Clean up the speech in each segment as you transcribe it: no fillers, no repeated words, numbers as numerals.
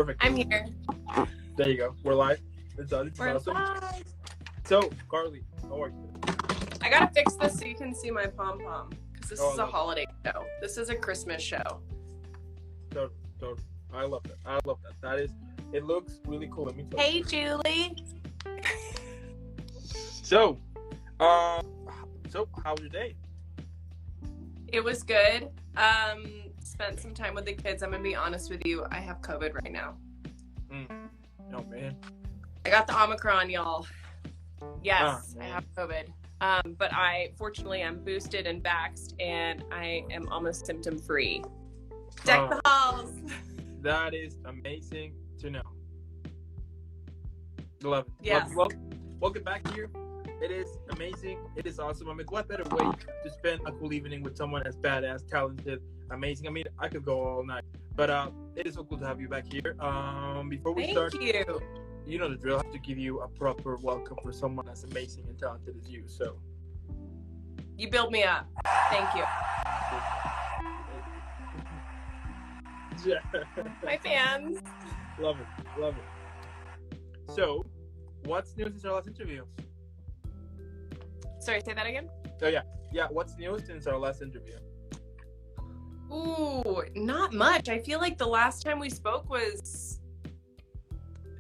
Perfect. I'm here. There you go. We're live. It's We're awesome. live. So, Carly, how are you? I gotta fix this so you can see my pom-pom. Because this is a love holiday show. This is a Christmas show. Totally. I love that. It looks really cool. Let me tell Hey, you. Julie. So, how was your day? It was good. Spent some time with the kids. I'm gonna be honest with you. I have COVID right now. Oh, man. I got the Omicron, y'all. Yes, I man. have COVID. But fortunately, I'm boosted and vaxxed, and I am almost symptom-free. Deck the halls. That is amazing to know. Love it. Yes. Welcome back here. It is amazing. It is awesome. I mean, what better way to spend a cool evening with someone as badass, talented, amazing. I mean, I could go all night. But it is so cool to have you back here. Before we start, Thank you. You know the drill. I have to give you a proper welcome for someone as amazing and talented as you. So You build me up. Thank you. My fans. Love it. So, what's new since our last interview? Sorry, say that again? Oh, yeah. What's new since our last interview? Ooh, not much. I feel like the last time we spoke was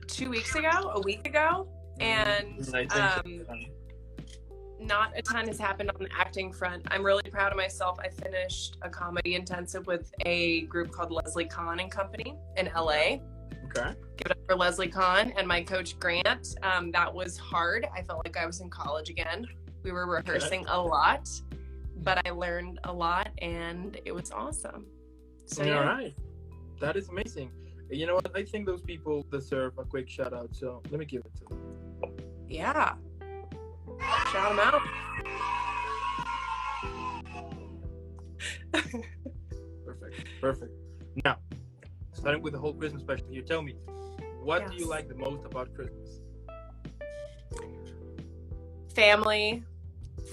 2 weeks ago, a week ago, and not a ton has happened on the acting front. I'm really proud of myself. I finished a comedy intensive with a group called Leslie Kahn and Company in LA. Okay. Give it up for Leslie Kahn and my coach Grant. That was hard. I felt like I was in college again. We were rehearsing a lot, but I learned a lot, and it was awesome. So All right. That is amazing. You know what? I think those people deserve a quick shout out, so let me give it to them. Yeah. Shout them out. Perfect. Now, starting with the whole Christmas special, you tell me, what do you Yes. like the most about Christmas? Family,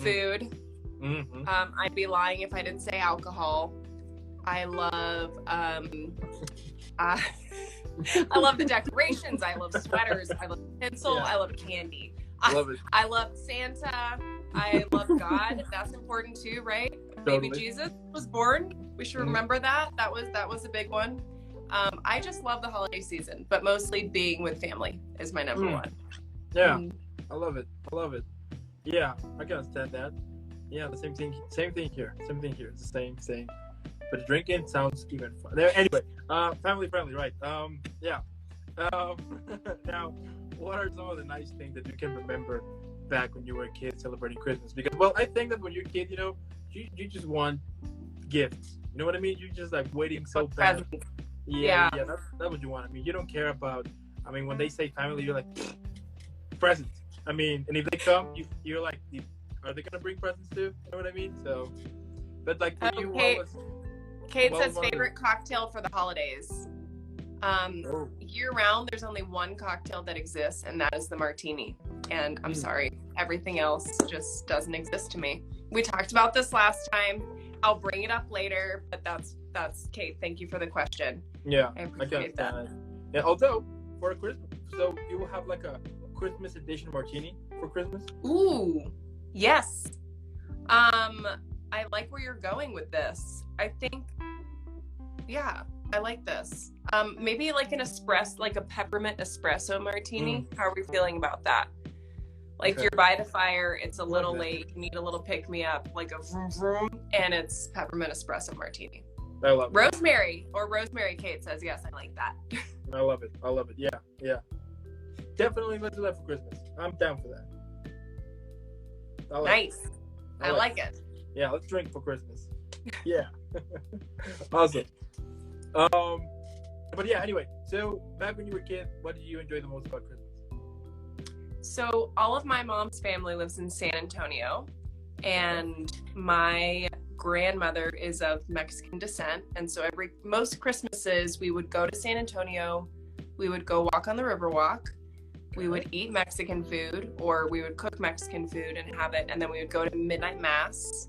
food. Mm-hmm. I'd be lying if I didn't say alcohol. I love I love the decorations. I love sweaters. I love pencil. Yeah. I love candy. Love it. I love Santa. I love God. That's important too, right? Totally. Baby Jesus was born. We should remember that. That was a big one. I just love the holiday season, but mostly being with family is my number one. Yeah, I love it. Yeah, I can understand that. Yeah, the same thing here. It's the same. But drinking sounds even fun. Anyway, family friendly, right? Yeah. Now, what are some of the nice things that you can remember back when you were a kid celebrating Christmas? Because, well, I think that when you're a kid, you just want gifts. You know what I mean? You're just like waiting so bad. Yeah. That's what you want. I mean, you don't care about. I mean, when they say family, you're like presents. I mean, and if they come, you're like, are they gonna bring presents too? You know what I mean? So, but like for you, Kate says favorite cocktail for the holidays. Year round, there's only one cocktail that exists, and that is the martini. And I'm sorry, everything else just doesn't exist to me. We talked about this last time. I'll bring it up later, but that's Kate. Thank you for the question. Yeah, I appreciate that. Yeah, although for Christmas, so you will have like a Christmas edition martini for Christmas. Ooh, yes. I like where you're going with this. I think, yeah, I like this. Maybe like an espresso, like a peppermint espresso martini. How are we feeling about that? Like you're by the fire, it's a little late, you need a little pick me up, like a vroom vroom, and it's peppermint espresso martini. I love it. Rosemary Kate says, yes, I like that. I love it. Yeah. Definitely let's do that for Christmas. I'm down for that. Nice. I like it. Yeah, let's drink for Christmas. Yeah. Awesome. But yeah, anyway, so back when you were a kid, what did you enjoy the most about Christmas? So all of my mom's family lives in San Antonio, and my grandmother is of Mexican descent, and so most Christmases we would go to San Antonio, we would go walk on the Riverwalk, we would eat Mexican food, or we would cook Mexican food and have it, and then we would go to midnight mass.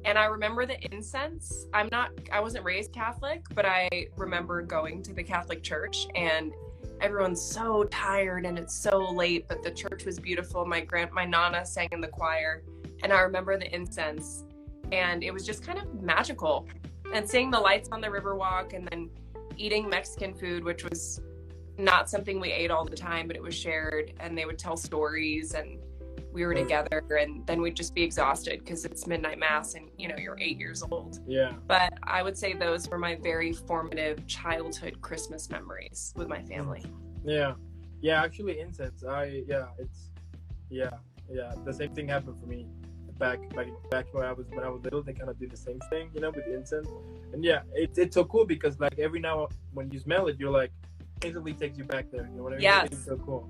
And I remember the incense. I wasn't raised Catholic, but I remember going to the Catholic church, and everyone's so tired and it's so late, but the church was beautiful. My nana sang in the choir, and I remember the incense, and it was just kind of magical. And seeing the lights on the Riverwalk, and then eating Mexican food, which was not something we ate all the time, but it was shared, and they would tell stories, and we were together, and then we'd just be exhausted because it's midnight mass and you're 8 years old. Yeah. But I would say those were my very formative childhood Christmas memories with my family. Yeah. Actually, incense. The same thing happened for me back when I was little. They kind of did the same thing, with incense. And yeah, it's so cool because like every now when you smell it, you're like instantly takes you back there. You know what I mean? Yes. It's so cool.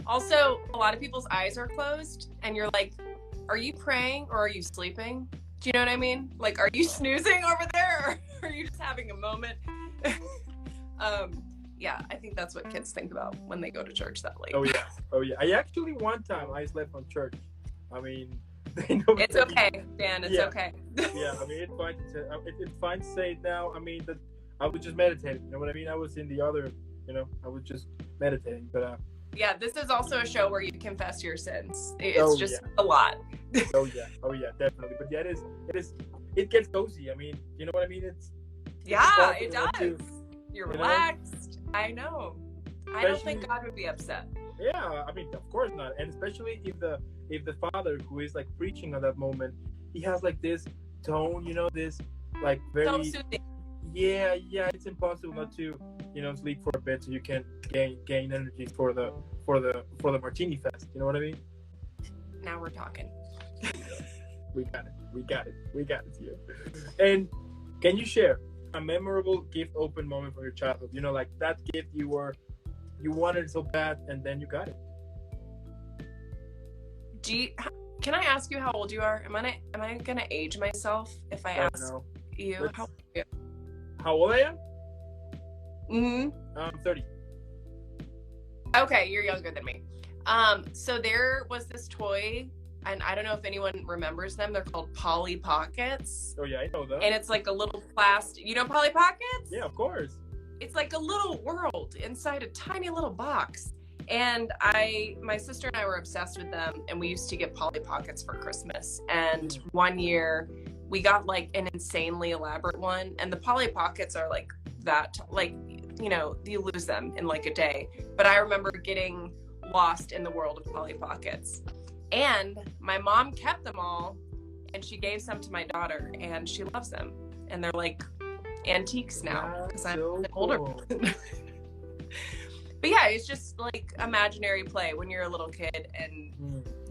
Also, a lot of people's eyes are closed, and you're like, are you praying or are you sleeping? Do you know what I mean? Like, are you snoozing over there, or are you just having a moment? Yeah, I think that's what kids think about when they go to church that late. Oh yeah. I actually one time I slept on church. I mean, it's okay, Dan. It's okay. Yeah, I mean, it's fine to say it now. I mean, that I was just meditating. You know what I mean? I was in the other. I was just meditating, but. Yeah, this is also a show where you confess your sins. It's a lot. Oh yeah, definitely. But yeah, it gets cozy. I mean, you know what I mean? It does. You're relaxed. I know. I don't think God would be upset. Yeah, I mean, of course not. And especially if the father who is like preaching at that moment, he has like this tone, this like very self-soothing. Yeah, it's impossible not to, sleep for a bit so you can gain energy for the martini fest. You know what I mean? Now we're talking. We got it here. And can you share a memorable gift open moment from your childhood? Like that gift you wanted it so bad and then you got it. Can I ask you how old you are? Am I gonna age myself if I ask you how old are you? How old I am? Mm-hmm. I'm 30. Okay, you're younger than me. So there was this toy, and I don't know if anyone remembers them. They're called Polly Pockets. Oh yeah, I know them. And it's like a little plastic. You know Polly Pockets? Yeah, of course. It's like a little world inside a tiny little box. And my sister and I were obsessed with them, and we used to get Polly Pockets for Christmas. And one year we got like an insanely elaborate one, and the Polly Pockets are like that, like, you lose them in like a day. But I remember getting lost in the world of Polly Pockets, and my mom kept them all, and she gave some to my daughter, and she loves them, and they're like antiques now because I'm an older person. But yeah, it's just like imaginary play when you're a little kid and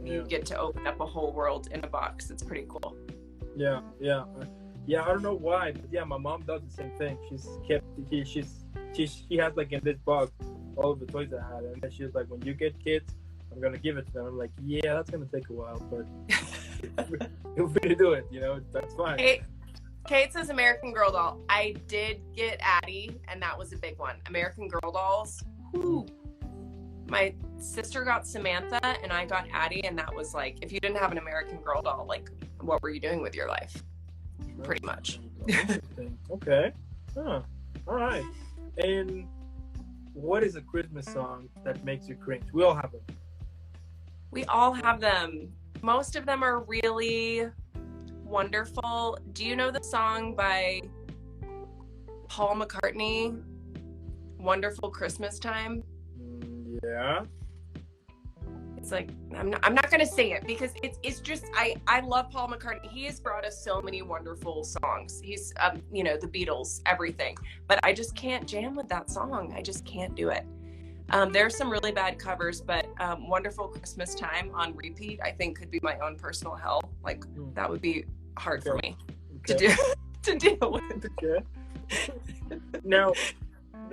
you get to open up a whole world in a box. It's pretty cool. Yeah. I don't know why, but yeah, my mom does the same thing. She has like in this box all of the toys I had, and then she's like, when you get kids, I'm gonna give it to them. I'm like, yeah, that's gonna take a while, but feel free to do it. That's fine. Kate says American Girl doll. I did get Addie, and that was a big one. American Girl dolls. Whew. My sister got Samantha, and I got Addie, and that was like, if you didn't have an American Girl doll, like, what were you doing with your life? Pretty much. Okay. Huh. All right. And what is a Christmas song that makes you cringe? We all have them. We all have them. Most of them are really wonderful. Do you know the song by Paul McCartney, Wonderful Christmas Time? Yeah. It's like, I'm not gonna sing it because it's just, I love Paul McCartney. He has brought us so many wonderful songs. He's the Beatles, everything, but I just can't jam with that song. I just can't do it. There's some really bad covers, but Wonderful Christmas Time on repeat, I think, could be my own personal hell. Like, that would be hard for me to deal with. Okay. Now,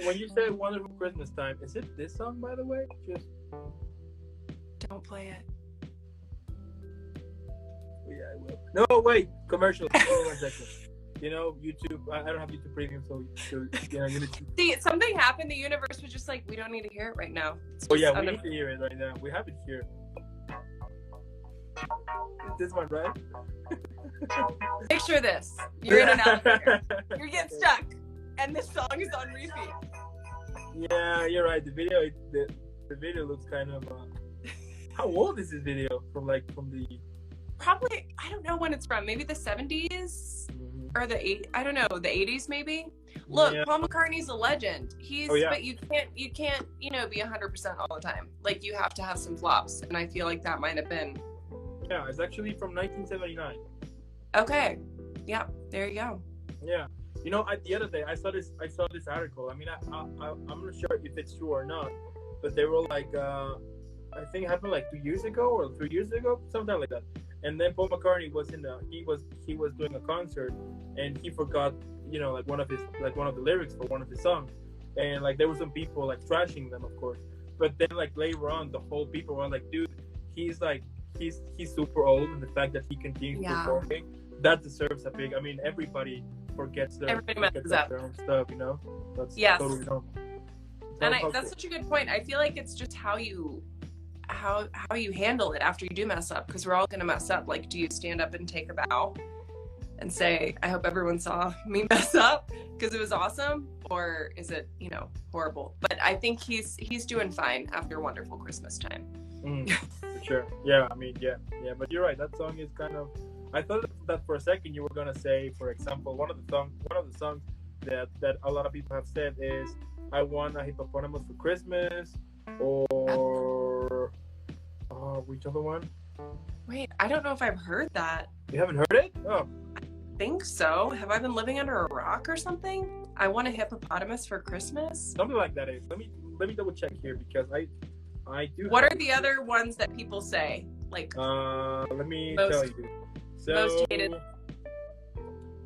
when you say Wonderful Christmas Time, is it this song, by the way? Just don't play it. Yeah, I will. No, wait. Commercial. Give me 1 second. YouTube. I don't have YouTube Premium, so you need to... See, something happened. The universe was just like, we don't need to hear it right now. Oh yeah, we need to hear it right now. We have it here. This one, right? Picture this. You're in an elevator. You get stuck, and this song is on repeat. Yeah, you're right. The video looks kind of. How old is this video? From the. Probably, I don't know when it's from. Maybe the 70s or the 80s. I don't know, the 80s maybe. Look, yeah. Paul McCartney's a legend. But you can't, be 100% all the time. Like, you have to have some flops, and I feel like that might have been. Yeah, it's actually from 1979. Okay. Yeah, there you go. Yeah. The other day I saw this article. I mean, I'm not sure if it's true or not, but they were like, I think it happened like 2 years ago or 3 years ago, something like that. And then Paul McCartney was he was doing a concert, and he forgot, like one of the lyrics for one of his songs, and like there were some people like trashing them, of course. But then like later on, the whole people were like, dude, he's super old, and the fact that he continues performing, that deserves a big. I mean, everybody forgets their own stuff, That's totally normal. And that's such a good point. I feel like it's just how you handle it after you do mess up, because we're all going to mess up. Like, do you stand up and take a bow and say, I hope everyone saw me mess up because it was awesome? Or is it, horrible? But I think he's doing fine after a wonderful Christmas time. For sure. Yeah, I mean, yeah. But you're right. That song is kind of, I thought that for a second you were going to say, for example, one of the songs that a lot of people have said is, I want a hippopotamus for Christmas, or which other one? Wait, I don't know if I've heard that. You haven't heard it? Oh, I think so. Have I been living under a rock or something? I want a hippopotamus for Christmas. Something like that. Let me double check here, because I do. What are the other ones that people say? Like, let me tell you. So, most hated.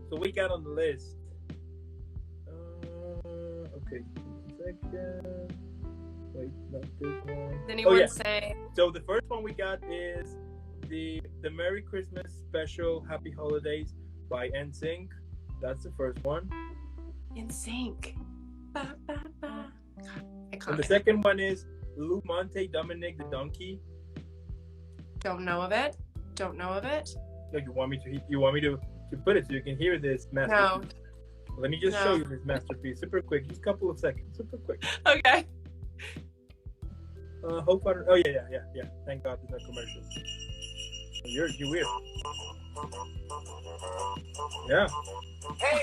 So we got on the list. Okay. Second. Wait, not this one. Does anyone say? So the first one we got is the Merry Christmas Special Happy Holidays by NSYNC. That's the first one. NSYNC. Ba, ba, ba. Iconic. And the second one is Lou Monte, Dominic the Donkey. Don't know of it. No, you want me to put it so you can hear this masterpiece? No. Let me just show you this masterpiece super quick, just a couple of seconds, super quick. Okay. Hope I don't. Oh yeah. Thank God there's no commercials. You're weird. Yeah. Hey,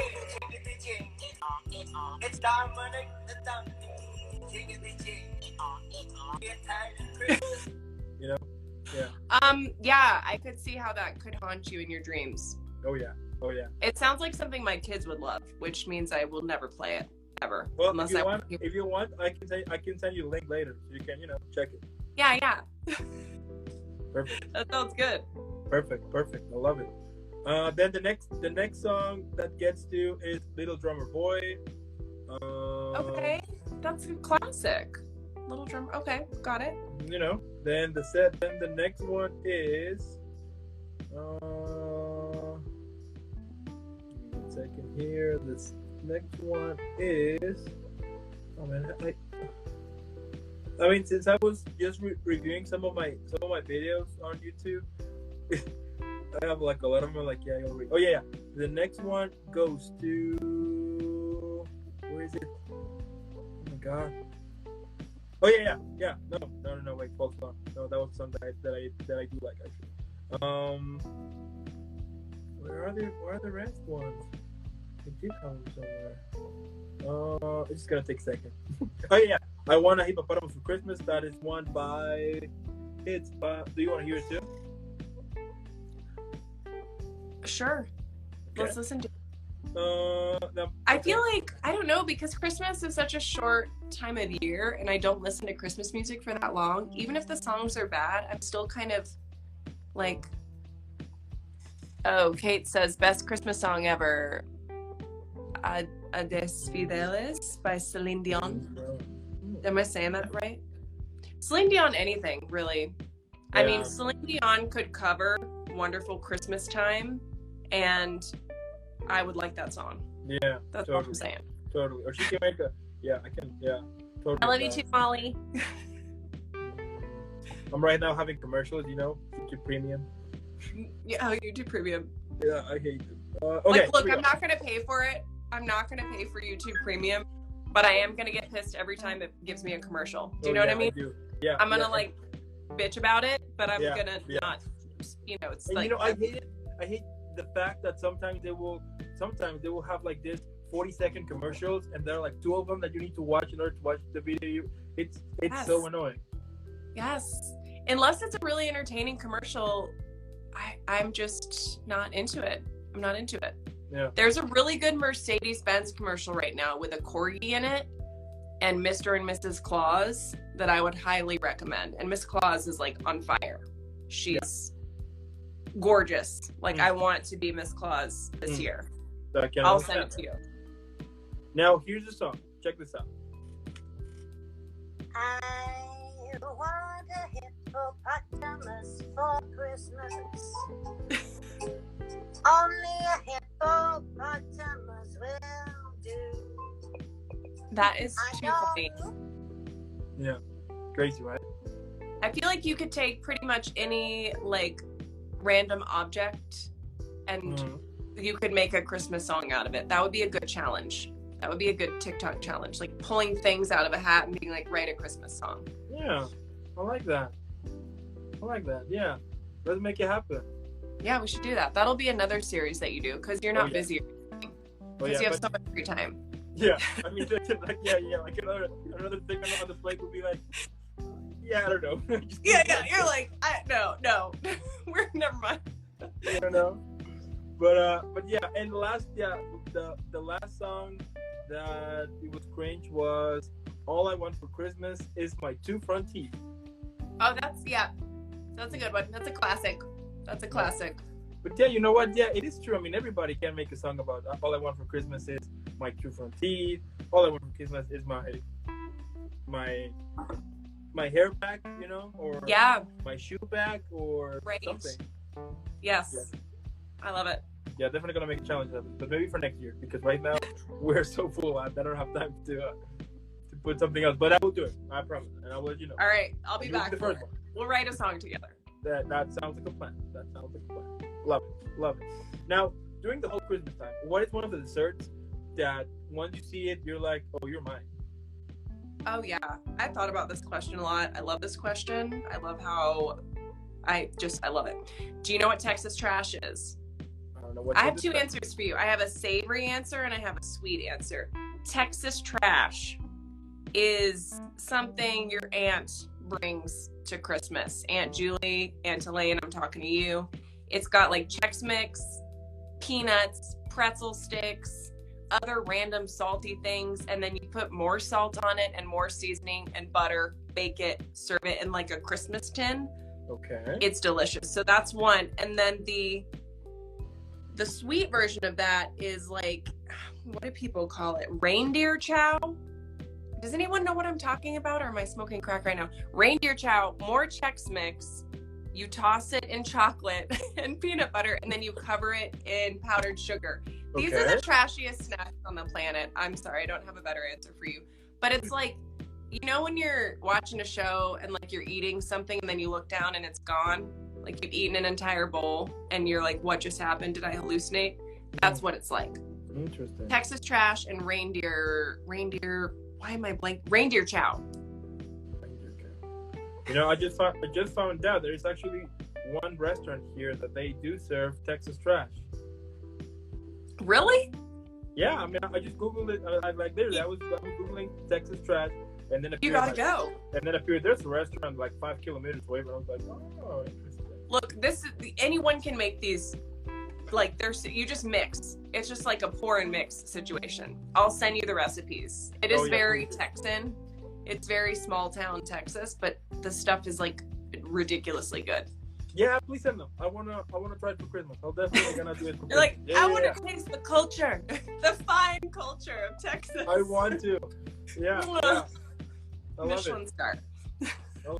it's Dominic the Donkey. Yeah. Yeah, I could see how that could haunt you in your dreams. Oh yeah. It sounds like something my kids would love, which means I will never play it ever. Well, if you want, I can send you a link later so you can, check it. Yeah. Perfect. That sounds good. Perfect. I love it. Then the next song that gets to is Little Drummer Boy. Okay, that's a classic. Little Drummer. Okay, got it. Then the next one is. One second here. This next one is. Oh man, I mean, since I was just reviewing some of my videos on YouTube, I have like a lot of them. Like, yeah, oh yeah. The next one goes to. Where is it? Oh my god. Oh yeah. No. Wait, false song. No, that was something that I do like actually. Where are the rest ones? I did have them somewhere. It's just gonna take a second. Oh yeah. I Want a Hippopotamus for Christmas. That is one by. Do you want to hear it too? Sure. Okay. Let's listen to it. No. I feel like, I don't know, because Christmas is such a short time of year and I don't listen to Christmas music for that long. Even if the songs are bad, I'm still kind of like, oh, Kate says, best Christmas song ever, Ades Fideles by Celine Dion. Am I saying that right? Celine Dion, anything, really. Yeah. I mean, Celine Dion could cover Wonderful Christmas Time, and I would like that song. Yeah, that's totally what I'm saying. Totally. Or she can make totally. I love you too, Molly. I'm right now having commercials, YouTube Premium. Yeah, YouTube Premium. Yeah, I hate it. Okay. Like, look, I'm not gonna pay for it. I'm not gonna pay for YouTube Premium, but I am gonna get pissed every time it gives me a commercial. Do you know what I mean? I do. Yeah. I'm gonna like bitch about it, but I'm gonna yeah. not. You know, it's And like you know, I hate it. I hate the fact that sometimes they will have like this 40-second commercials, and there are like 2 of them that you need to watch in order to watch the video. It's so annoying. Yes, unless it's a really entertaining commercial, I'm just not into it. I'm not into it. Yeah. There's a really good Mercedes-Benz commercial right now with a corgi in it and Mr. and Mrs. Claus that I would highly recommend. And Miss Claus is like on fire. She's gorgeous. Like I want to be Miss Claus this year. I'll send it to you. Now here's the song. Check this out. I want a hippopotamus for Christmas. Only a hippopotamus will do. That is too funny. Yeah. Crazy, right? I feel like you could take pretty much any like random object and you could make a Christmas song out of it. That would be a good challenge. That would be a good TikTok challenge. Like pulling things out of a hat and being like, write a Christmas song. Yeah. I like that. Yeah. Let's make it happen. Yeah, we should do that. That'll be another series that you do because you're not busy. Because you have so much free time. Yeah. I mean, like another thing on the plate would be like, yeah, I don't know. yeah. You're like, no. We're never mind. I don't know. But yeah, and the last song that it was cringe was "All I Want for Christmas Is My 2 Front Teeth." Oh, that's a good one. That's a classic. But yeah, you know what? Yeah, it is true. I mean, everybody can make a song about "All I Want for Christmas Is My 2 Front Teeth." All I want for Christmas is my hair back, you know, or my shoe back, or something. Yes. I love it. Yeah, definitely gonna make a challenge of it, but maybe for next year, because right now we're so full. I don't have time to put something else, but I will do it. I promise, and I'll let you know. All right, I'll be back. The first one. We'll write a song together. That sounds like a plan. Love it. Now, during the whole Christmas time, what is one of the desserts that once you see it, you're like, oh, you're mine? Oh yeah, I've thought about this question a lot. I love this question. I love how I love it. Do you know what Texas trash is? I don't know what. I have 2 answers for you. I have a savory answer and I have a sweet answer. Texas trash is something your aunt brings to Christmas. Aunt Julie, Aunt Elaine, I'm talking to you. It's got like Chex Mix, peanuts, pretzel sticks, other random salty things, and then you put more salt on it and more seasoning and butter, bake it, serve it in like a Christmas tin. Okay. It's delicious. So that's one. And then the sweet version of that is like, what do people call it? Reindeer Chow? Does anyone know what I'm talking about, or am I smoking crack right now? Reindeer Chow, more Chex Mix. You toss it in chocolate and peanut butter, and then you cover it in powdered sugar. These are the trashiest snacks on the planet. I'm sorry, I don't have a better answer for you. But it's like, you know when you're watching a show and like you're eating something and then you look down and it's gone? Like you've eaten an entire bowl and you're like, what just happened? Did I hallucinate? That's what it's like. Interesting. Texas trash and reindeer, why am I blank? Reindeer Chow. You know, I just found out there's actually one restaurant here that they do serve Texas trash. Really? Yeah, I mean, I just Googled it. I was Googling Texas trash, and then you gotta go. And then appeared there's a restaurant like 5 kilometers away, and I was like, oh, interesting. Look, anyone can make these. Like you just mix. It's just like a pour and mix situation. I'll send you the recipes. It is very Texan. It's very small town Texas, but the stuff is like ridiculously good. Yeah, please send them. I wanna try it for Christmas. I'll definitely gonna do it. You're like, I want to taste the culture, the fine culture of Texas. I want to. Yeah. I love Michelin star. I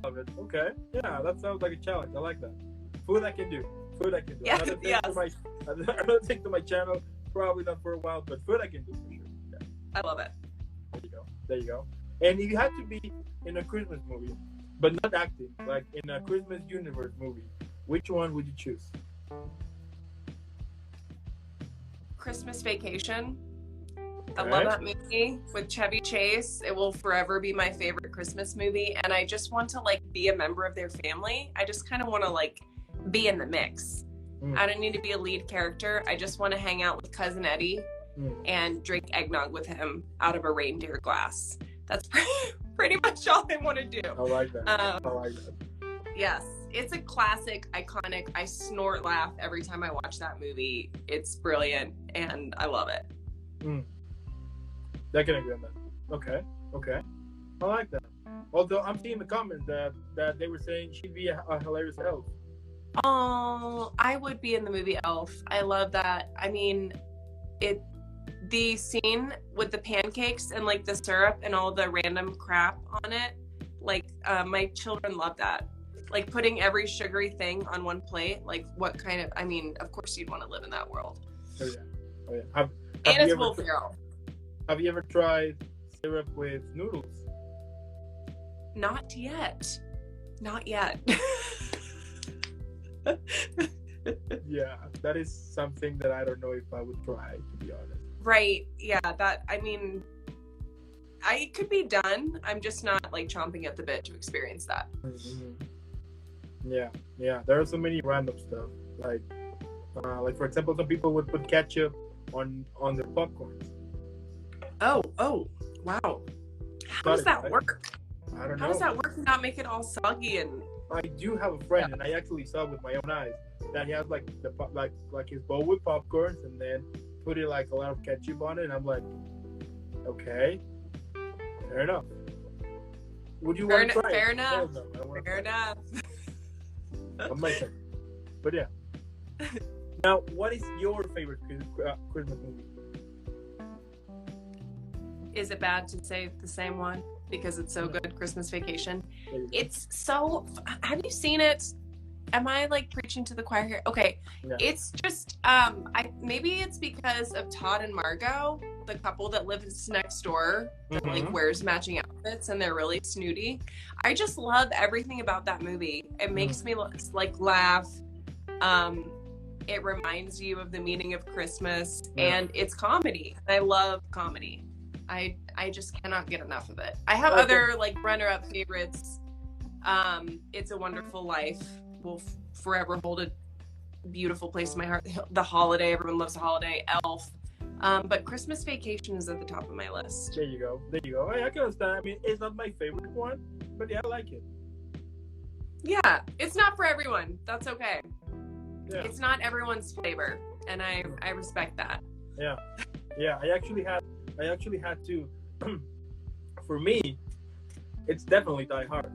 love it. Okay. Yeah, that sounds like a challenge. I like that. Food I can do. Yeah, Another thing to my channel. Probably not for a while, but food I can do for sure. Yeah. I love it. There you go. And if you had to be in a Christmas movie, but not acting, like in a Christmas universe movie, which one would you choose? Christmas Vacation. I Okay. love that movie with Chevy Chase. It will forever be my favorite Christmas movie. And I just want to like be a member of their family. I just kind of want to like be in the mix. I don't need to be a lead character. I just want to hang out with Cousin Eddie and drink eggnog with him out of a reindeer glass. That's pretty much all I want to do. I like that. I like that. Yes, it's a classic, iconic. I snort laugh every time I watch that movie. It's brilliant, and I love it. I can agree on that. Okay. I like that. Although I'm seeing the comments that they were saying she'd be a hilarious elf. Oh, I would be in the movie Elf. I love that. I mean, the scene with the pancakes and like the syrup and all the random crap on it, like my children love that. Like putting every sugary thing on one plate. Like what kind of? I mean, of course you'd want to live in that world. Oh yeah. And it's Will Ferrell. Have you ever tried syrup with noodles? Not yet. Yeah, that is something that I don't know if I would try, to be honest. Right. Yeah. I mean, it could be done. I'm just not like chomping at the bit to experience that. Yeah. There are so many random stuff. Like for example, some people would put ketchup on their popcorns. Oh, wow. How does that work? I don't know. How does that work and not make it all soggy and? I do have a friend, and I actually saw with my own eyes that he has like his bowl with popcorns, and then put it like a lot of ketchup on it, and I'm like, okay, fair enough. Would you want to try it? Fair enough. No, I don't want to Fair try enough. it. I'm like, but yeah. Now, what is your favorite Christmas movie? Is it bad to say the same one because it's so good? Christmas Vacation. It's so. Have you seen it? Am I like preaching to the choir here? Okay, Yeah. It's just maybe it's because of Todd and Margot, the couple that lives next door, that like wears matching outfits and they're really snooty. I just love everything about that movie. It makes me like laugh. It reminds you of the meaning of Christmas, and it's comedy. I love comedy. I just cannot get enough of it. I have other like runner-up favorites. It's a Wonderful Life will forever hold a beautiful place in my heart. The Holiday, everyone loves The Holiday. Elf, but Christmas Vacation is at the top of my list. There you go. I can understand. I mean, it's not my favorite one, but yeah, I like it. Yeah, it's not for everyone. That's okay. Yeah. It's not everyone's flavor, and I respect that. Yeah. I actually had to. For me, it's definitely Die Hard.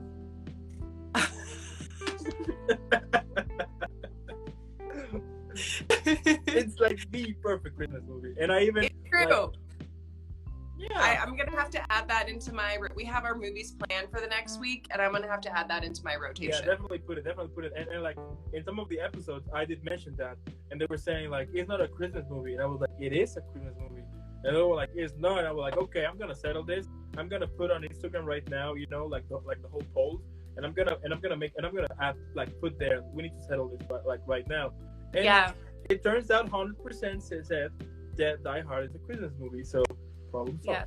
It's like the perfect Christmas movie, and I even. It's true. Yeah. I'm gonna have to add that into my. We have our movies planned for the next week, and I'm gonna have to add that into my rotation. Yeah, definitely put it. And like in some of the episodes, I did mention that, and they were saying like it's not a Christmas movie, and I was like, it is a Christmas movie. And they were like, it's not. And I was like, okay, I'm gonna settle this. I'm gonna put on Instagram right now, like the whole poll, and I'm gonna add, like put there. We need to settle this, but like right now. And yeah. It turns out 100% says that Die Hard is a Christmas movie. So problem solved. Yeah.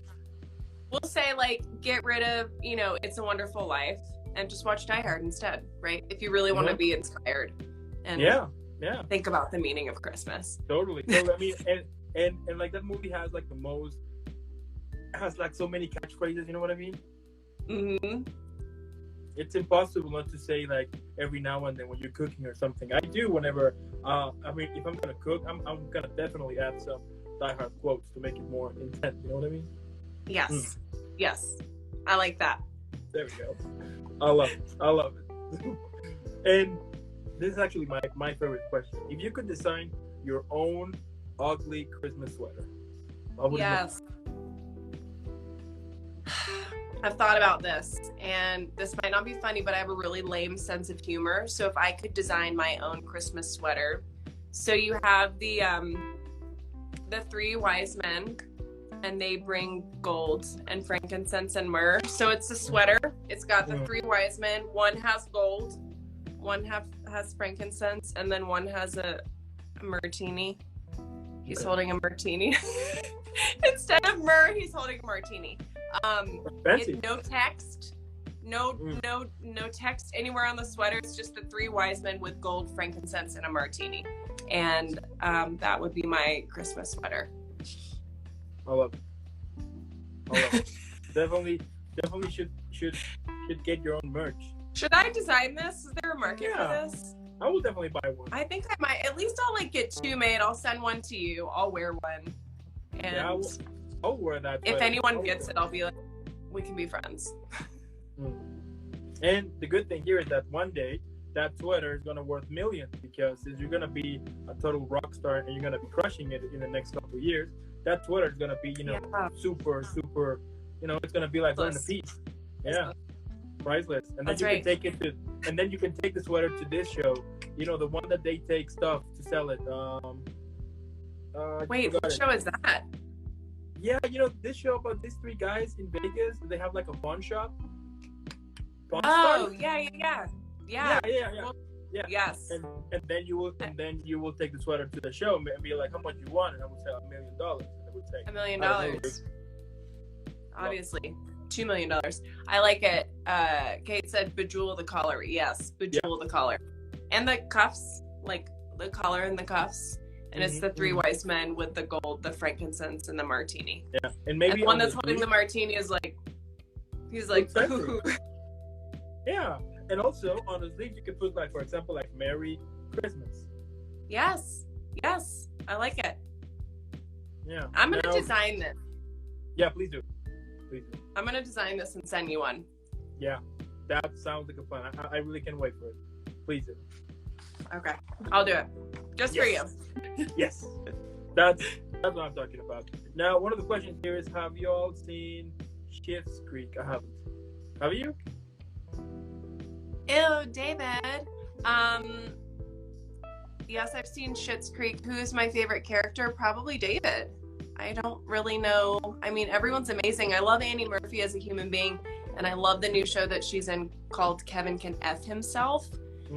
We'll say like get rid of It's a Wonderful Life and just watch Die Hard instead, right? If you really want to be inspired and think about the meaning of Christmas. Totally. I mean, and like that movie has like has like so many catchphrases. You know what I mean? Mm-hmm. It's impossible not to say like every now and then when you're cooking or something. I do whenever. I mean, if I'm gonna cook, I'm gonna definitely add some Die Hard quotes to make it more intense. You know what I mean? Yes. Yes. I like that. There we go. I love it. And this is actually my favorite question. If you could design your own ugly Christmas sweater, what would it look? I've thought about this, and this might not be funny, but I have a really lame sense of humor. So if I could design my own Christmas sweater, so you have the three wise men, and they bring gold and frankincense and myrrh. So it's a sweater. It's got the three wise men. One has gold, One has frankincense, and then one has a martini. He's holding a martini. Instead of myrrh, he's holding a martini. Fancy. No text. No text anywhere on the sweater. It's just the three wise men with gold, frankincense, and a martini. And that would be my Christmas sweater. I love it. Definitely should get your own merch. Should I design this? Is there a market for this? I will definitely buy one. I think I might. At least I'll like get two made. I'll send one to you. I'll wear one. And yeah, I'll wear that. If anyone gets it, I'll be like, we can be friends. And the good thing here is that one day that sweater is gonna worth millions, because since you're gonna be a total rock star and you're gonna be crushing it in the next couple of years, that sweater is gonna be, super, it's gonna be like wearing a piece. Yeah. Priceless. And then can take it to, and then you can take the sweater to this show, the one that they take stuff to sell it. Wait, what show is that? Yeah, this show about these three guys in Vegas. They have like a pawn shop. Yeah. Well, yes. And then you will take the sweater to the show and be like, how much you want? And I would say $1 million. And I would say $1 million. Obviously. $2 million. I like it. Kate said bejewel the collar. Yes, bejewel the collar. And the cuffs, like the collar and the cuffs. And it's the three wise men with the gold, the frankincense, and the martini. Yeah. And maybe the one that's holding the martini is like, he's like, ooh. Yeah. And also on the sleeve you can put, like, for example, like Merry Christmas. Yes. I like it. Yeah. I'm gonna design this. Yeah, please do. I'm gonna design this and send you one. Yeah, that sounds like a plan. I really can't wait for it. Please do. Okay, I'll do it. Just for you. Yes. That's what I'm talking about. Now, one of the questions here is, have you all seen Schitt's Creek? I haven't. Have you? Ew, David. Yes, I've seen Schitt's Creek. Who is my favorite character? Probably David. I don't really know. I mean, everyone's amazing. I love Annie Murphy as a human being, and I love the new show that she's in called Kevin Can F Himself,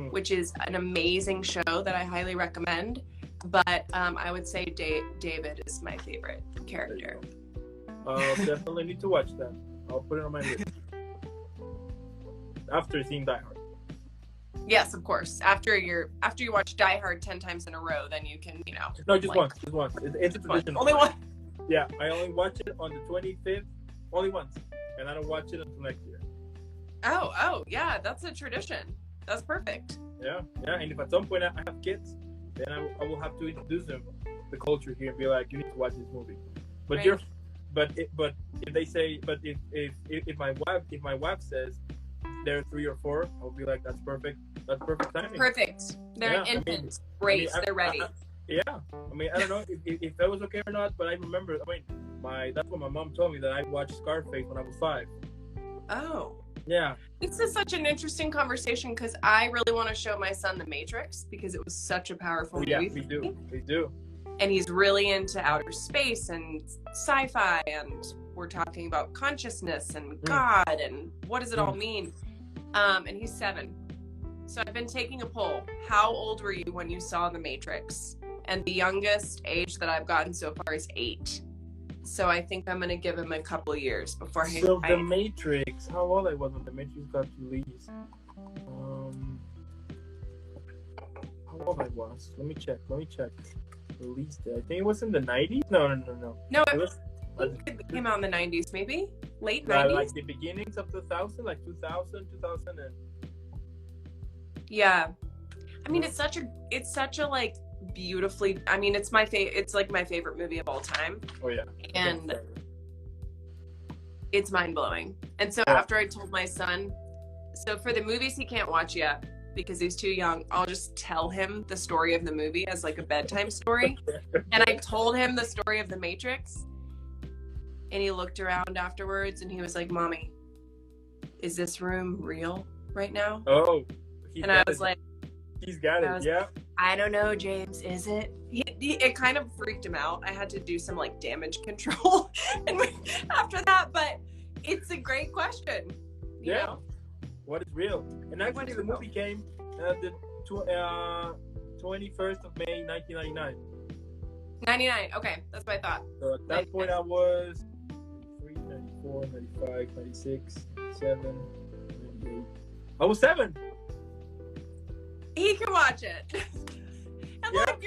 which is an amazing show that I highly recommend. But I would say David is my favorite character. I'll definitely need to watch that. I'll put it on my list. After seeing Die Hard. Yes, of course. After you watch Die Hard 10 times in a row, then you can, No, just once. It's a tradition. Only one. Yeah, I only watch it on the 25th, only once, and I don't watch it until next year. Oh, yeah, that's a tradition. That's perfect. Yeah, and if at some point I have kids, then I will have to introduce them the culture here and be like, you need to watch this movie. But right. if my wife says they're 3 or 4, I'll be like, that's perfect. That's perfect timing. Perfect. They're infants. Great. They're ready. I don't know if that was okay or not, but I remember. That's what my mom told me, that I watched Scarface when I was 5. Oh. Yeah. This is such an interesting conversation because I really want to show my son The Matrix because it was such a powerful movie. Yeah, we do. And he's really into outer space and sci-fi, and we're talking about consciousness and God and what does it all mean. And he's 7. So I've been taking a poll. How old were you when you saw The Matrix? And the youngest age that I've gotten so far is 8. So I think I'm going to give him a couple years before he... So The Matrix, how old I was when The Matrix got released? How old I was? Let me check. Released it. I think it was in the 90s? No. No, it came out in the 90s, maybe? Late 90s? Like the beginnings of 2000, like 2000 and... Yeah. I mean, it's such a like beautifully, I mean, it's like my favorite movie of all time. Oh yeah. And it's mind-blowing. And so after I told my son, so for the movies he can't watch yet because he's too young, I'll just tell him the story of the movie as like a bedtime story. And I told him the story of The Matrix, and he looked around afterwards and he was like, "Mommy, is this room real right now?" Oh. And I was like, he's got it. Yeah. I don't know, James. Is it? It kind of freaked him out. I had to do some like damage control after that, but it's a great question. Yeah. What is real? And actually, the movie came The 21st of May, 1999. 99. Okay, that's what I thought. So at that point, I was 93, 94, 95, 96, 97, 98. I was 7. He can watch it. And Yeah. look,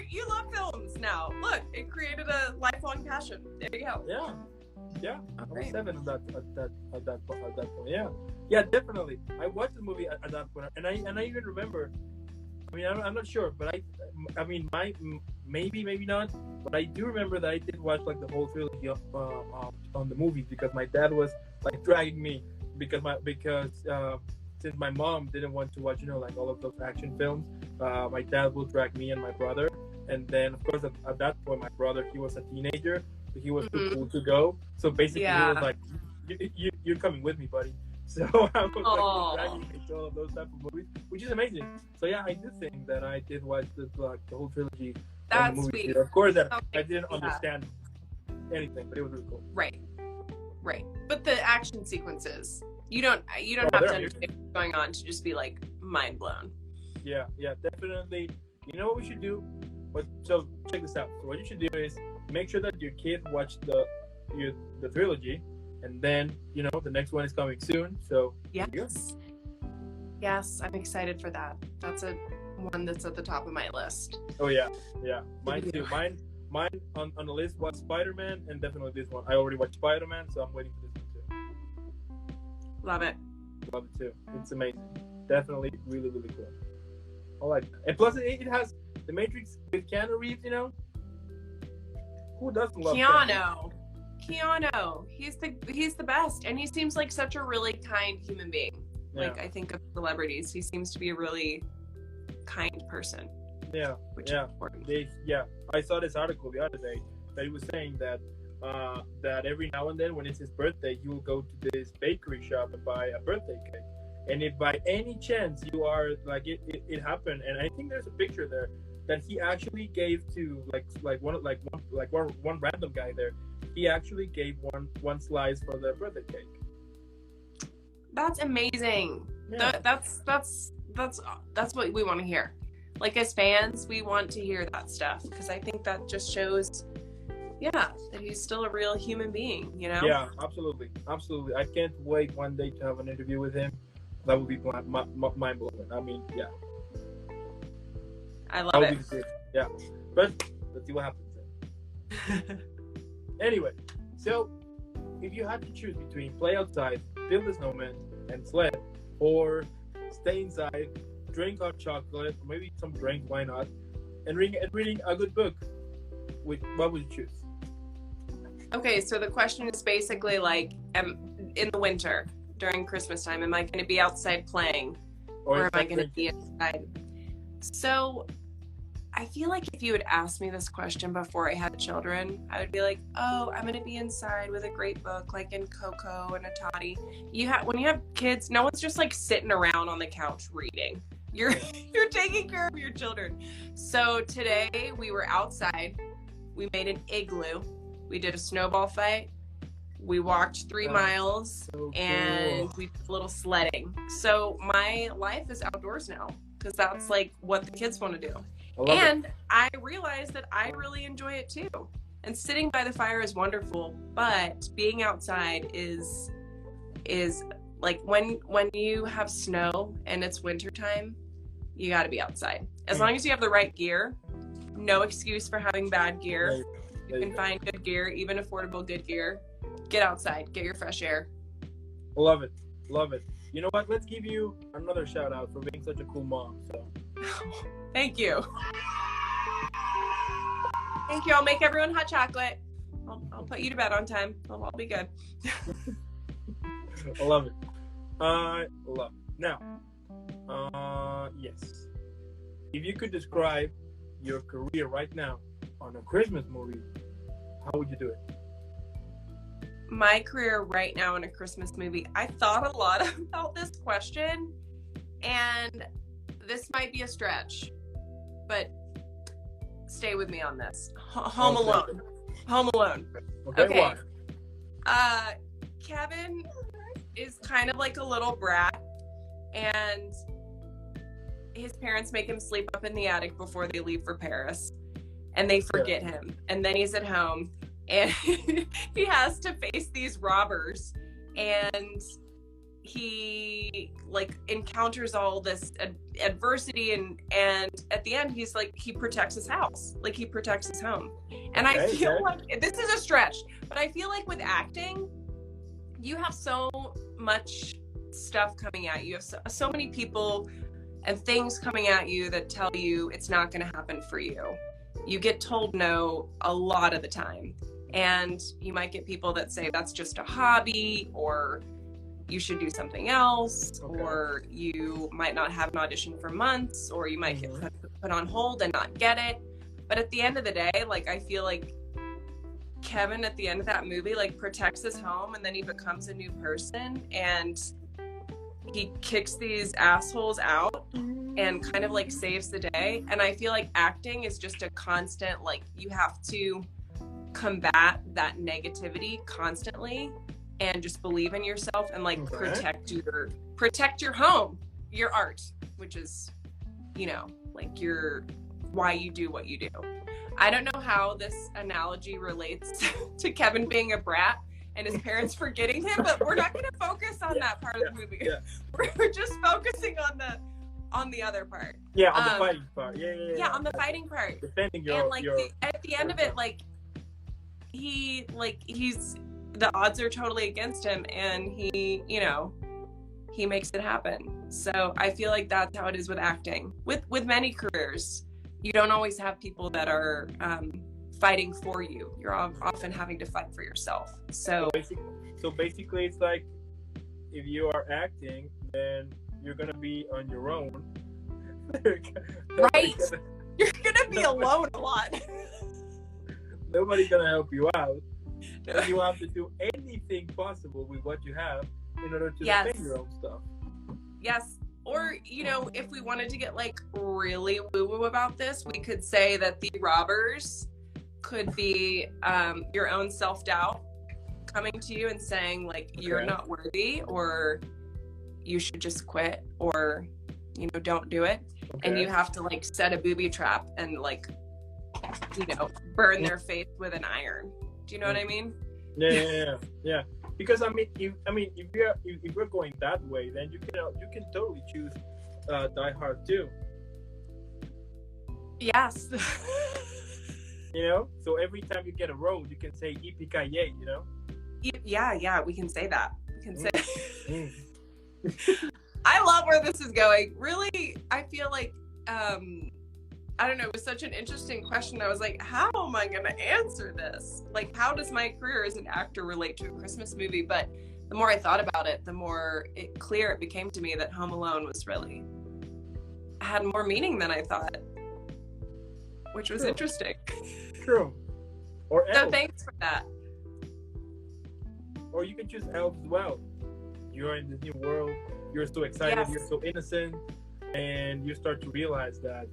you love films now. Look, it created a lifelong passion. There you go. Yeah. I was Great. 7 at that point. Yeah, definitely. I watched the movie at that point, and I even remember. I mean, I'm not sure, but I mean, maybe not, but I do remember that I did watch like the whole trilogy on the movie because my dad was like dragging me because since my mom didn't want to watch like all of those action films, my dad would drag me and my brother, and then of course at that point my brother, he was a teenager, so he was too cool to go. So basically he was like, you're coming with me, buddy. So I was like dragging me to all of those type of movies, which is amazing. So yeah, I do think that I did watch the whole trilogy. That's the movie sweet. Of course, that Okay. I didn't understand anything, but it was really cool. Right. But the action sequences, you don't Oh, have they're to understand what's going on to just be like mind blown. Yeah, definitely. You know what we should do? So check this out. So what you should do is make sure that your kid watch the trilogy, and then the next one is coming soon. So there you go. Yes, I'm excited for that. That's one that's at the top of my list. Oh yeah. Mine too. Mine on the list was Spider-Man, and definitely this one. I already watched Spider-Man, so I'm waiting for this one too. Love it. Love it too. It's amazing. Definitely really, really cool. I like that. And plus it has the Matrix with Keanu Reeves, Who doesn't love Keanu, he's the best, and he seems like such a really kind human being. Yeah. Like, I think of celebrities, he seems to be a really kind person. Yeah, which is important. I saw this article the other day that he was saying that that every now and then when it's his birthday, he will go to this bakery shop and buy a birthday cake. And if by any chance you are like it happened, and I think there's a picture there that he actually gave to one random guy there. He actually gave one slice for the birthday cake. That's amazing. Yeah. That's what we want to hear. Like, as fans, we want to hear that stuff because I think that just shows, that he's still a real human being. Yeah, absolutely. I can't wait one day to have an interview with him. That would be mind blowing. I mean, yeah. I love it. Yeah, but let's see what happens then. Anyway, so if you had to choose between play outside, build a snowman, and sled, or stay inside, drink hot chocolate, or maybe some drink, why not, and reading a good book, what would you choose? Okay, so the question is basically like, in the winter, during Christmas time, am I going to be outside playing, or am I going to be inside? So I feel like if you had asked me this question before I had children, I would be like, oh, I'm going to be inside with a great book, like in Coco and a Toddy. When you have kids, no one's just like sitting around on the couch reading. You're taking care of your children. So today we were outside. We made an igloo. We did a snowball fight. We walked 3 miles, and we did a little sledding. So my life is outdoors now because that's like what the kids want to do. I realized that I really enjoy it too. And sitting by the fire is wonderful, but being outside is like when you have snow and it's wintertime, you got to be outside. As long as you have the right gear, no excuse for having bad gear. You can find good gear, even affordable good gear. Get outside, get your fresh air. Love it. You know what? Let's give you another shout out for being such a cool mom. So. Thank you. Thank you. I'll make everyone hot chocolate. I'll put you to bed on time. I'll be good. I love it. Now, yes. If you could describe your career right now on a Christmas movie, how would you do it? My career right now in a Christmas movie, I thought a lot about this question, and this might be a stretch, but stay with me on this. Home Alone. Okay. Why? Kevin is kind of like a little brat, and his parents make him sleep up in the attic before they leave for Paris, and they forget him. And then he's at home, and he has to face these robbers, and he like encounters all this adversity, and at the end he's like, he protects his house, like he protects his home. And I feel like this is a stretch, but I feel like with acting, you have so much stuff coming at you. You have so many people and things coming at you that tell you it's not going to happen for you. You get told no a lot of the time, and you might get people that say that's just a hobby, or you should do something else, or you might not have an audition for months, or you might get put on hold and not get it. But at the end of the day, like, I feel like Kevin at the end of that movie like protects his home, and then he becomes a new person, and he kicks these assholes out and kind of like saves the day. And I feel like acting is just a constant, like, you have to combat that negativity constantly and just believe in yourself and like protect your home, your art, which is, you know, like why you do what you do. I don't know how this analogy relates to Kevin being a brat and his parents forgetting him, but we're not going to focus on that part of the movie. We're just focusing on the other part. Yeah, on the fighting part. Yeah, on the fighting part. Defending your, and like at the end of it, like he's the odds are totally against him, and he, you know, he makes it happen. So I feel like that's how it is with acting. With many careers, you don't always have people that are fighting for you. You're often having to fight for yourself. So basically, it's like, if you are acting, then you're gonna be on your own. Right. You're gonna be alone a lot. Nobody's gonna help you out. But you have to do anything possible with what you have in order to defend your own stuff. Yes. Or, you know, if we wanted to get like really woo-woo about this, we could say that the robbers could be your own self-doubt coming to you and saying like, you're not worthy, or you should just quit, or, you know, don't do it. And you have to like set a booby trap and like, you know, burn their face with an iron. Do you know what I mean? Yeah. Because if we're going that way, then you can totally choose Die Hard too. Yes. You know, so every time you get a role, you can say "Yippee-ki-yay," you know. Yeah, we can say that. We can say. I love where this is going. Really, I feel like I don't know, it was such an interesting question. I was like, how am I going to answer this? Like, how does my career as an actor relate to a Christmas movie? But the more I thought about it, the more clear it became to me that Home Alone was really, had more meaning than I thought, which was interesting. True. Or so Elf. Thanks for that. Or you can choose Elf as well. You're in this new world, you're so excited, you're so innocent, and you start to realize that,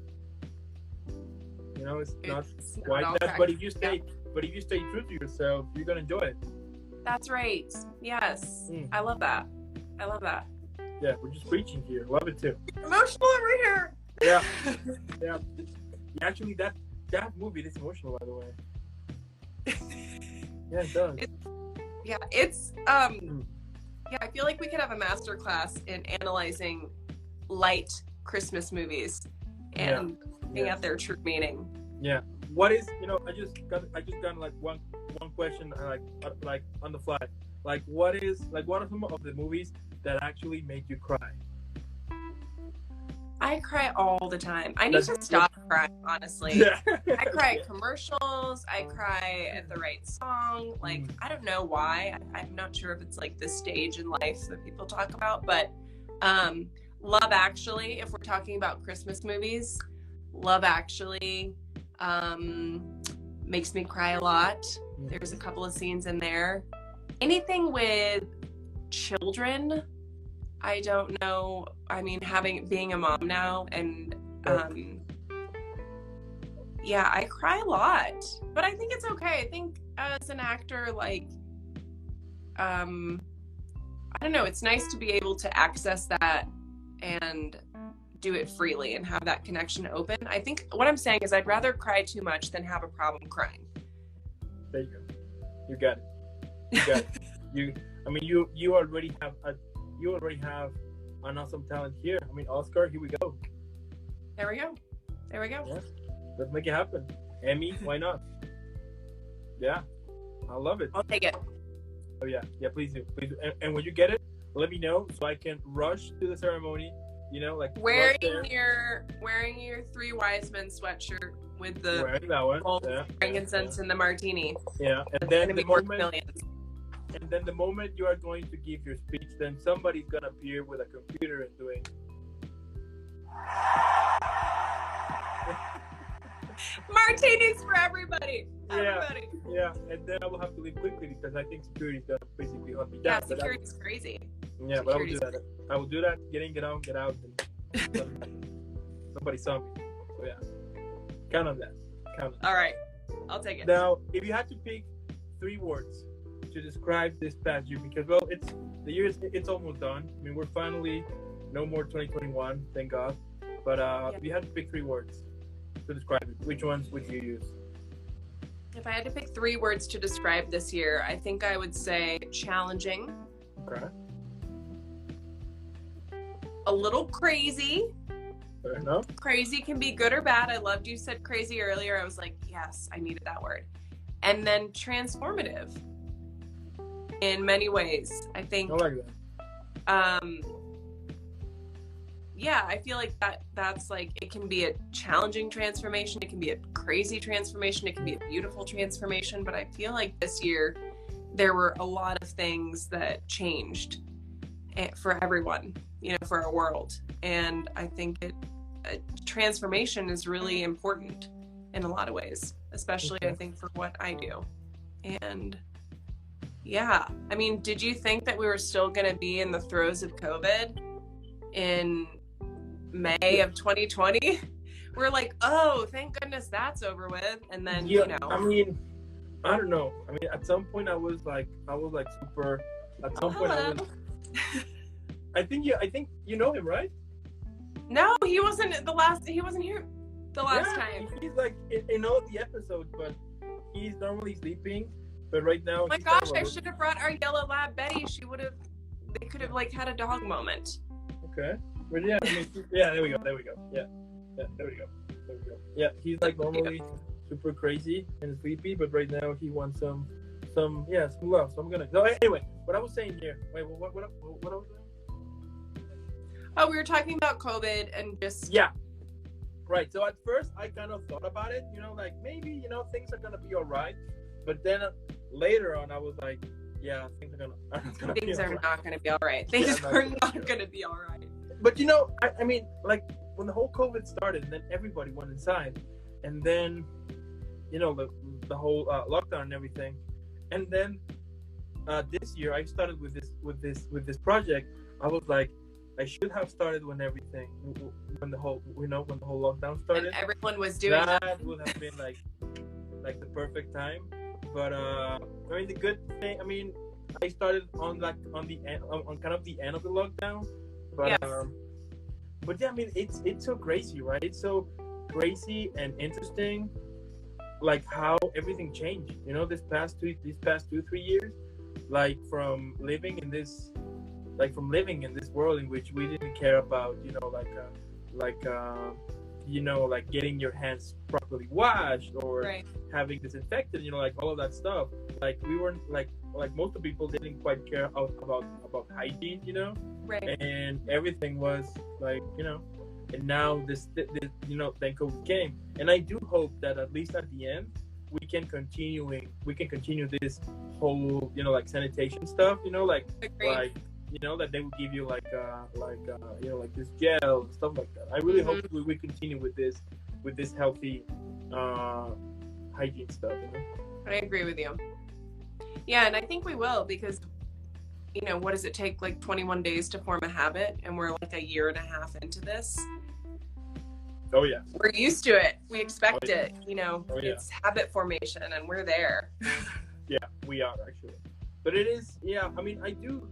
you know, it's not quite that. But if you stay true to yourself, you're gonna enjoy it. That's right. Yes, I love that. Yeah, we're just preaching here. Love it too. Emotional over here. Yeah. Actually, that movie is emotional, by the way. Yeah, it does. I feel like we could have a master class in analyzing light Christmas movies and looking at their true meaning. Yeah. What is, you know, I just got like one question like on the fly. Like what are some of the movies that actually make you cry? I cry all the time. I need to stop crying, honestly. Yeah. I cry at commercials. I cry at the right song. Like, I don't know why. I'm not sure if it's like this stage in life that people talk about, but Love Actually, if we're talking about Christmas movies, Love Actually makes me cry a lot. There's a couple of scenes in there. Anything with children, I don't know. I mean, being a mom now, and I cry a lot, but I think it's okay. I think as an actor, like, I don't know, it's nice to be able to access that and do it freely and have that connection open. I think what I'm saying is I'd rather cry too much than have a problem crying. There you go. You got it. You got it. You already have an awesome talent here. I mean, Oscar, here we go. There we go. Yeah. Let's make it happen. Emmy, why not? Yeah. I love it. I'll take it. Oh yeah. Yeah, please do. Please do. And when you get it, let me know so I can rush to the ceremony. You know, like wearing your Three Wise Men sweatshirt with the wearing that one. frankincense and the martini. Yeah. And then the moment you are going to give your speech, then somebody's gonna appear with a computer and doing martinis for everybody. Yeah, and then I will have to leave quickly because I think security's gonna basically hunt me down. Yeah, security's crazy. Yeah, but I will do that. I will do that. Get out, and nobody saw me. So yeah, count on that. All right, I'll take it. Now, if you had to pick 3 words to describe this past year, because it's almost done. I mean, we're finally no more 2021, thank God. But if you had to pick 3 words to describe it, which ones would you use? If I had to pick 3 words to describe this year, I think I would say challenging. Okay. A little crazy. Fair enough. Crazy can be good or bad. I loved you said crazy earlier. I was like, yes, I needed that word. And then transformative in many ways. I think. I like that. Yeah, I feel like that's like, it can be a challenging transformation. It can be a crazy transformation. It can be a beautiful transformation. But I feel like this year there were a lot of things that changed for everyone, for our world. And I think transformation is really important in a lot of ways, especially I think for what I do. And yeah, I mean, did you think that we were still going to be in the throes of COVID in May of 2020? We're like, oh, thank goodness that's over with. And then, I mean, I don't know. I mean, at some point I was like super, at some point I was, I think you know him, right? No, he wasn't here the last time. He's like in all the episodes, but he's normally sleeping. But right now, oh my gosh, I should have brought our yellow lab Betty. They could have like had a dog moment. Okay. But yeah, I mean, there we go. Yeah, there we go. Yeah, he's like normally super crazy and sleepy, but right now he wants some love. So I'm gonna. So anyway, what I was saying here. Wait, what I was saying? Oh, we were talking about COVID and just. Yeah. Right. So at first I kind of thought about it, like maybe things are gonna be all right, but then later on I was like, yeah, things are not gonna be all right. Things are not gonna be all right. But I mean, like when the whole COVID started, and then everybody went inside, and then the whole lockdown and everything, and then this year I started with this project. I was like, I should have started when the whole lockdown started. And everyone was doing that would have been like the perfect time. But I mean, the good thing, I mean, I started on kind of the end of the lockdown. But yes. But yeah, I mean, it's so crazy, right? It's so crazy and interesting, like how everything changed. These past 2-3 years, like from living in this world in which we didn't care about, like getting your hands properly washed or having disinfected, like all of that stuff. Like we weren't like most of the people didn't quite care about hygiene, Right. And everything was like, and now this then COVID came, and I do hope that at least at the end we can continue this whole like sanitation stuff, like Agreed. that they will give you like this gel and stuff like that. I really hope we continue with this healthy hygiene stuff. I agree with you. Yeah, and I think we will, because what does it take, like 21 days to form a habit, and we're like a year and a half into this. Oh yeah, we're used to it. We expect it. It's habit formation, and we're there. Yeah, we are actually. But it is. Yeah, I mean, I do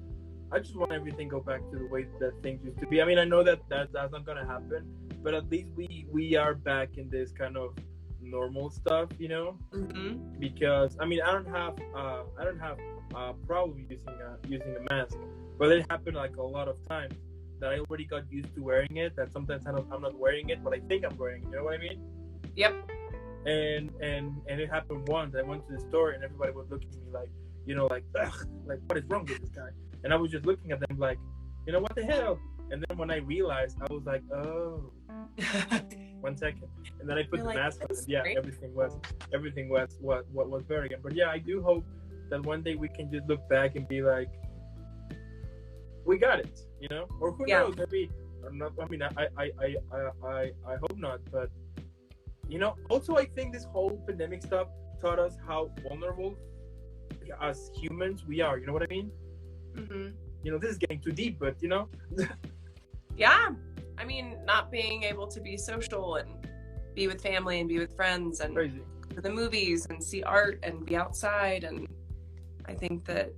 I just want everything go back to the way that things used to be. I mean, I know that's not gonna happen, but at least we are back in this kind of normal stuff, you know. Mm-hmm. Because I mean, I don't have a problem using a mask, but it happened like a lot of times that I already got used to wearing it. That sometimes I'm not wearing it, but I think I'm wearing it. You know what I mean? Yep. And it happened once. I went to the store and everybody was looking at me like, you know, like, ugh, like what is wrong with this guy? And I was just looking at them like, you know, what the hell? And then when I realized, I was like, oh, 1 second. And then I put You're the like, mask on, "That's and yeah, great." everything was what was better again. But yeah, I do hope that one day we can just look back and be like, we got it, you know? Or who Yeah. knows? Maybe I'm not. I mean, I hope not. But you know, also I think this whole pandemic stuff taught us how vulnerable as humans we are. You know what I mean? Mm-hmm. You know, this is getting too deep, but you know. Yeah. I mean, not being able to be social and be with family and be with friends and Crazy. go to the movies and see art and be outside. And I think that,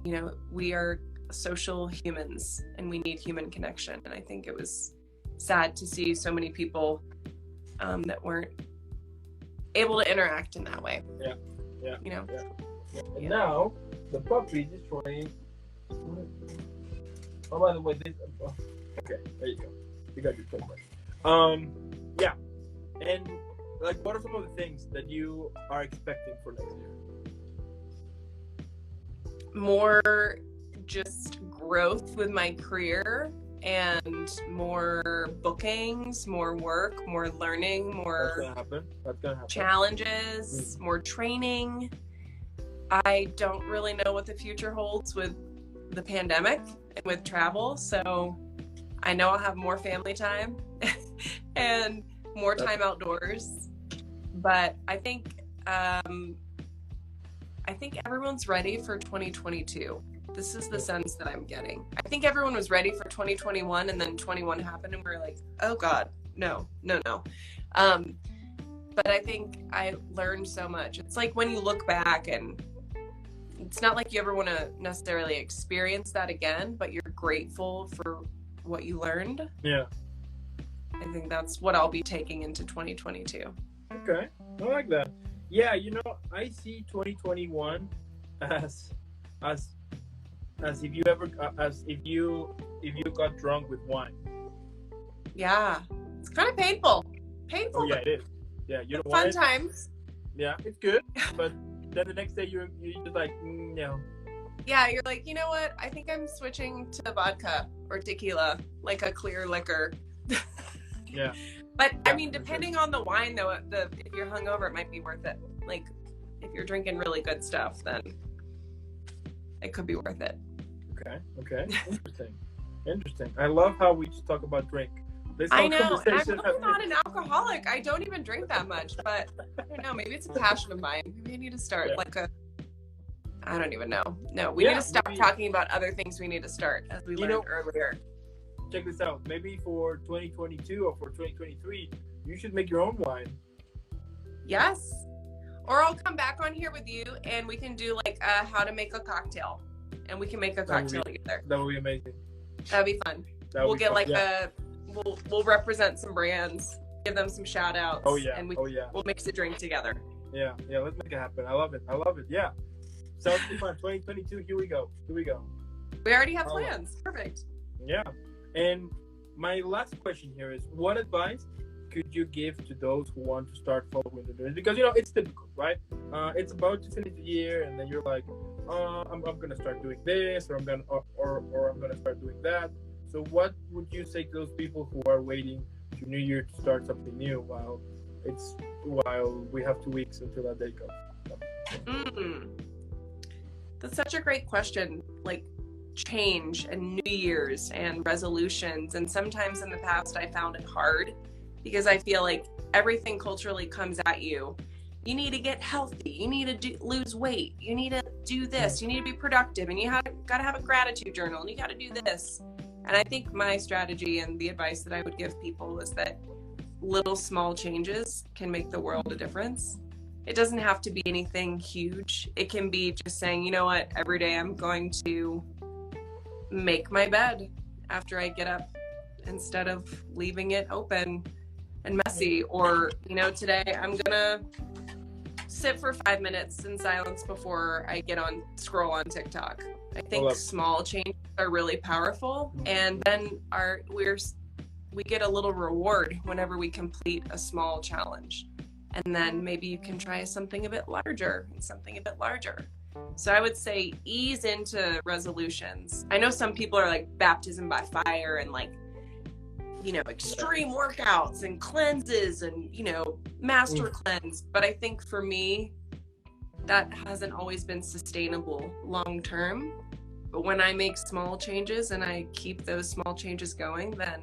you know, we are social humans and we need human connection. And I think it was sad to see so many people that weren't able to interact in that way. Yeah. You know? Yeah. And now the puppy is destroying. Oh, by the way, this. Okay, there you go. You got your point. Yeah. And like, what are some of the things that you are expecting for next year? More just growth with my career and more bookings, more work, more learning, That's more gonna happen. That's gonna happen. challenges, more training. I don't really know what the future holds with the pandemic and with travel, so I know I'll have more family time and more time outdoors. But I think everyone's ready for 2022. This is the sense that I'm getting. I think everyone was ready for 2021, and then 21 happened, and we were like, oh God, no. But I think I learned so much. It's like when you look back, and it's not like you ever want to necessarily experience that again, but you're grateful for what you learned. Yeah. I think that's what I'll be taking into 2022. Okay. I like that. Yeah, you know, I see 2021 as if you got drunk with wine. Yeah, it's kind of painful. Oh yeah, it is. Yeah, you don't Fun want it. times. Yeah, it's good, but then the next day you're just like, no. Yeah, you're like, you know what? I think I'm switching to vodka or tequila, like a clear liquor. Yeah. But I mean, depending on the wine, though, if you're hungover, it might be worth it. Like, if you're drinking really good stuff, then it could be worth it. Okay. Interesting. I love how we just talk about drink. I know, and I'm really not an alcoholic. I don't even drink that much, but I don't know. Maybe it's a passion of mine. Maybe I need to start I don't even know. No, we need to stop talking about other things we need to start, as we learned earlier. Check this out. Maybe for 2022 or for 2023, you should make your own wine. Yes. Or I'll come back on here with you, and we can do like how to make a cocktail, and we can make a cocktail together. That would be amazing. That'd be fun. We'll get we'll represent some brands, give them some shout outs. Oh yeah. And we'll mix a drink together. Yeah. Let's make it happen. I love it. Yeah. Sounds fun. 2022. Here we go. We already have plans. Perfect. Yeah. And my last question here is, what advice could you give to those who want to start following the news? Because, you know, it's typical, right? It's about to finish the year, and then you're like, I'm going to start doing this, or I'm going to start doing that. So what would you say to those people who are waiting to New Year to start something new while we have 2 weeks until that day comes? That's such a great question. Like, change and New Year's and resolutions, and sometimes in the past I found it hard because I feel like everything culturally comes at you. You need to get healthy, you need to lose weight, you need to do this, you need to be productive, and you got to have a gratitude journal, and you got to do this. And I think my strategy and the advice that I would give people is that little small changes can make the world a difference. It doesn't have to be anything huge. It can be just saying, you know what, every day I'm going to make my bed after I get up instead of leaving it open and messy. Or, today I'm gonna sit for 5 minutes in silence before I scroll on TikTok. I think small changes are really powerful, and then we get a little reward whenever we complete a small challenge. And then maybe you can try something a bit larger and something a bit larger. So I would say ease into resolutions. I know some people are like baptism by fire and like, extreme workouts and cleanses and, master cleanse. But I think for me, that hasn't always been sustainable long term. But when I make small changes and I keep those small changes going, then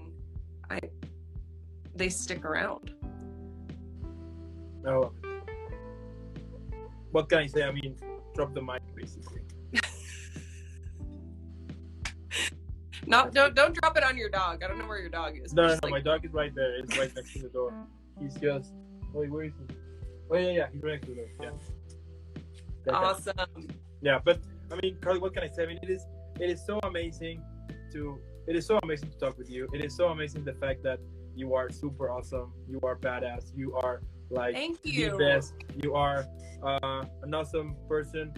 they stick around. Oh, what can I say? I mean, drop the mic, basically. Don't drop it on your dog. I don't know where your dog is. No, my dog is right there. It's right next to the door. He's just. Wait, where is he? Oh yeah, he's right next to the door. Yeah. Awesome. Yeah, but I mean, Carly, what can I say? I mean, it is so amazing to talk with you. It is so amazing the fact that you are super awesome. You are badass. You are like the best. You are an awesome person.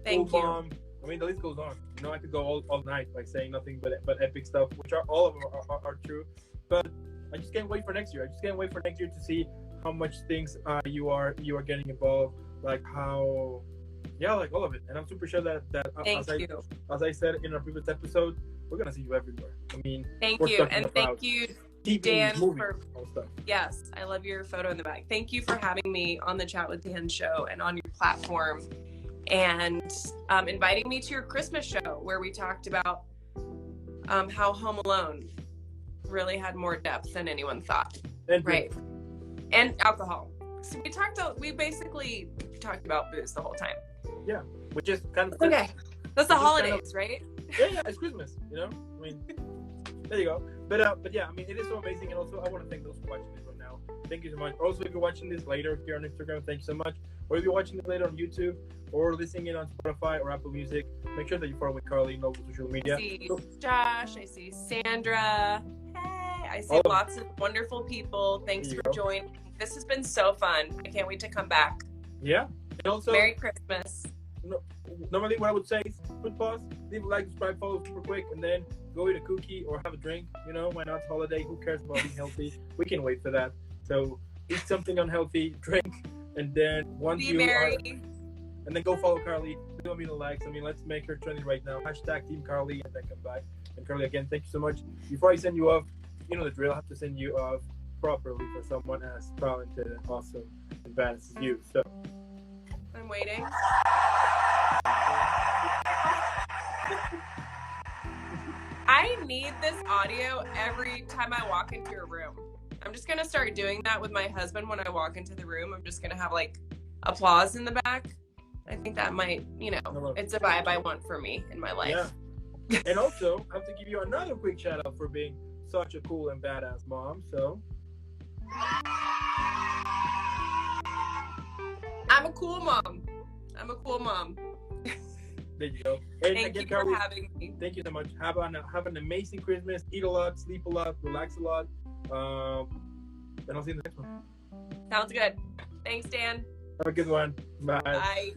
Thank you. Mom. I mean, the list goes on. I could go all night like saying nothing but epic stuff, which all of them are true. But I just can't wait for next year. I just can't wait for next year to see how much things you are getting involved, like how, like all of it. And I'm super sure that as I said in our previous episode, we're gonna see you everywhere. I mean, thank you, and thank you, Dan, for stuff. Yes, I love your photo in the back. Thank you for having me on the Chat with Dan show and on your platform, and inviting me to your Christmas show where we talked about how Home Alone really had more depth than anyone thought. Right. And alcohol. So we basically talked about booze the whole time. Yeah, which is kind of okay. That's the holidays, right? Yeah, it's Christmas. I mean, there you go. But yeah, I mean, it is so amazing, and also I want to thank those who are watching this right now. Thank you so much. Also, if you're watching this later here on Instagram, thank you so much. Or if you're watching this later on YouTube or listening in on Spotify or Apple Music, make sure that you follow Carly on social media. I see Josh. I see Sandra. Hey, I see lots of wonderful people. Thanks for joining. This has been so fun. I can't wait to come back. Yeah. And also, Merry Christmas. Normally what I would say is put pause, leave a like, subscribe, follow super quick, and then go eat a cookie or have a drink. Why not? It's holiday. Who cares about being healthy? We can wait for that. So eat something unhealthy, drink, and then and then go follow Carly. Do a million likes. I mean, let's make her trending right now. # Team Carly, and then come back. And Carly, again, thank you so much. Before I send you off, you know the drill. I have to send you off properly for someone as talented and awesome and badass as you. So I'm waiting. I need this audio every time I walk into your room. I'm just going to start doing that with my husband when I walk into the room. I'm just going to have like applause in the back. I think that might, it's a vibe I want for me in my life. Yeah. And also, I have to give you another quick shout out for being such a cool and badass mom. So I'm a cool mom. There you go. And thank you for having me. Thank you so much. Have an amazing Christmas. Eat a lot, sleep a lot, relax a lot. And I'll see you in the next one. Sounds good. Thanks, Dan. Have a good one. Bye. Bye.